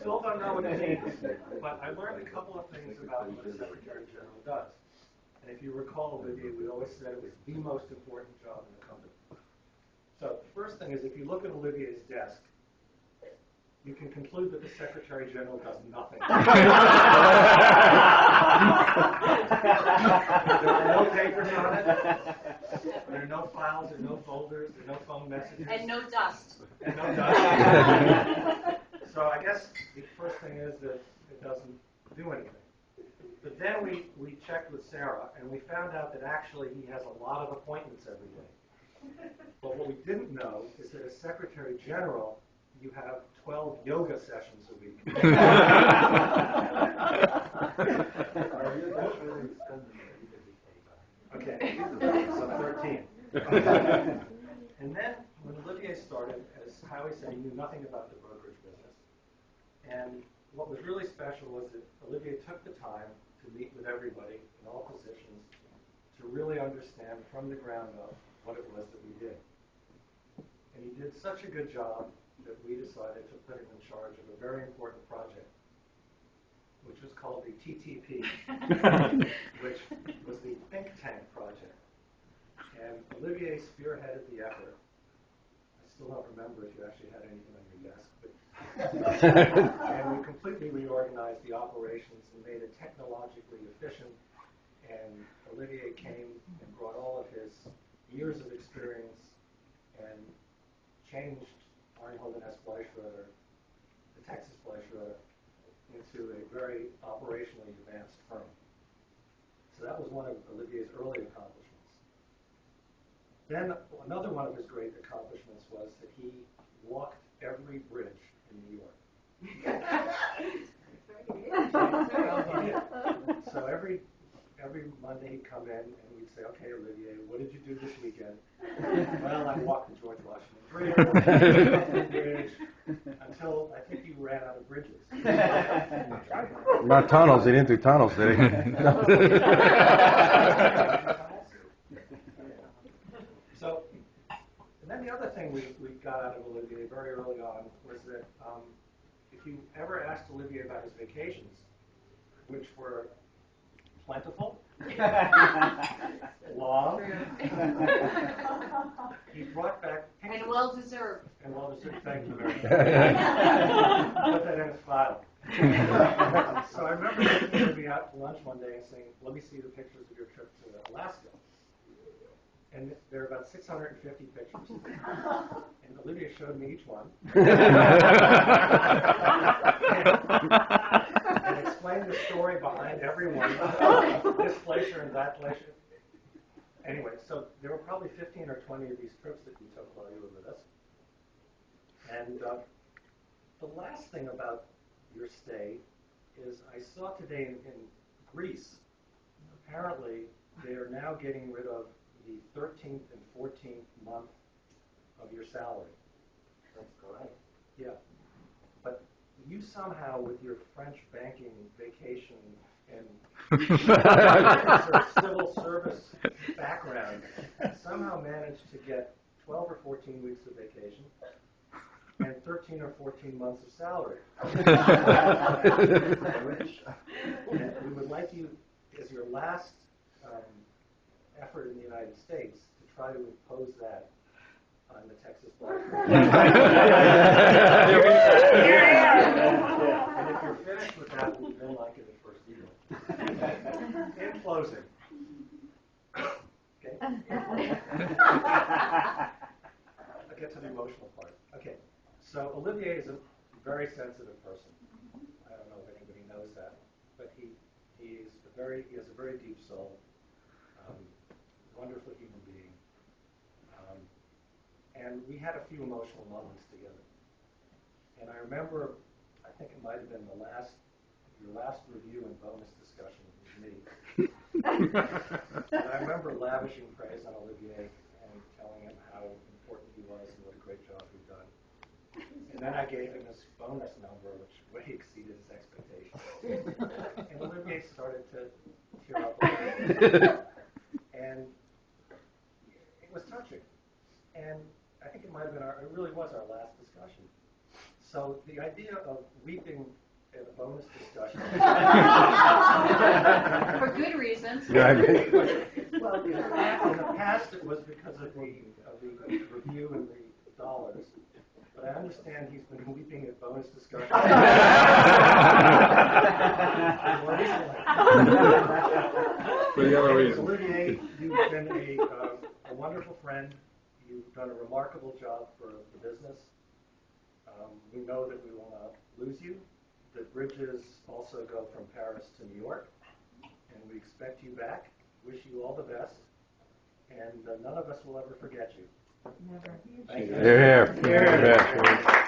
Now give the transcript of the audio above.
still don't know what it means, but I learned a couple of things about what a Secretary General does. And if you recall, Olivier, we always said it was the most important job in the company. So the first thing is, if you look at Olivier's desk, you can conclude that the Secretary General does nothing. There are no papers on it. There are no files, there are no folders, there are no phone messages. And no dust. And no dust. So I guess the first thing is that it doesn't do anything. But then we checked with Sarah, and we found out that actually he has a lot of appointments every day. But what we didn't know is that as Secretary General, you have 12 yoga sessions a week. Okay, so 13. And then when Olivier started, as Howie said, he knew nothing about the brokerage business. And what was really special was that Olivier took the time to meet with everybody in all positions to really understand from the ground up what it was that we did. And he did such a good job that we decided to put him in charge of a very important project, which was called the TTP, which was the think tank project. And Olivier spearheaded the effort. I still don't remember if you actually had anything on your desk, but and we completely reorganized the operations and made it technologically efficient. And Olivier came and brought all of his years of experience and changed Arnold and S. Fleischroeder, the Texas Fleischroeder, into a very operationally advanced firm. So that was one of Olivier's early accomplishments. Then another one of his great accomplishments was that he walked every bridge in New York. So every Monday he'd come in and we'd say, okay, Olivier, what did you do this weekend? Well, I walked the George Washington Bridge until I think you ran out of bridges. Not tunnels. He didn't do tunnels, did he? So, and then the other thing we got out of Olivier very early on was that if you ever asked Olivier about his vacations, which were plentiful, long, he brought back pictures. And well-deserved. And well-deserved, thank you very much. Put that in his file. So I remember taking Olivier out to lunch one day and saying, let me see the pictures of your trip to Alaska. And there are about 650 pictures. And Olivier showed me each one. And explained the story behind every one. This glacier and that glacier. Anyway, so there were probably 15 or 20 of these trips that you took while you were with us. And the last thing about your stay is I saw today in Greece, apparently they are now getting rid of the 13th and 14th month of your salary. That's correct. Yeah. But you somehow, with your French banking vacation and sort of civil service background, somehow managed to get 12 or 14 weeks of vacation and 13 or 14 months of salary. And we would like you, as your last effort in the United States, to try to impose that on the Texas Black. And if you're finished with that, we'll then like it at first year. In closing. Okay. I'll get to the emotional part. Okay. So Olivier is a very sensitive person. I don't know if anybody knows that, but he has a very deep soul. Wonderful human being. And we had a few emotional moments together. And I remember, I think it might have been your last review and bonus discussion with me. And I remember lavishing praise on Olivier and telling him how important he was and what a great job he'd done. And then I gave him his bonus number, which way exceeded his expectations. And Olivier started to tear up a little. And it was touching. And I think it might have been it really was our last discussion. So the idea of weeping hoping in a bonus discussion. For good reasons. Yeah, I mean, Well, in the past it was because of the review and the dollars, but I understand he's been weeping at bonus discussions. More recently. For the other reason. Olivier, you've been a wonderful friend. You've done a remarkable job for the business. We know that we will not lose you. The bridges also go from Paris to New York, and we expect you back. Wish you all the best, and none of us will ever forget you. Never. Thank you. Here, here. Here.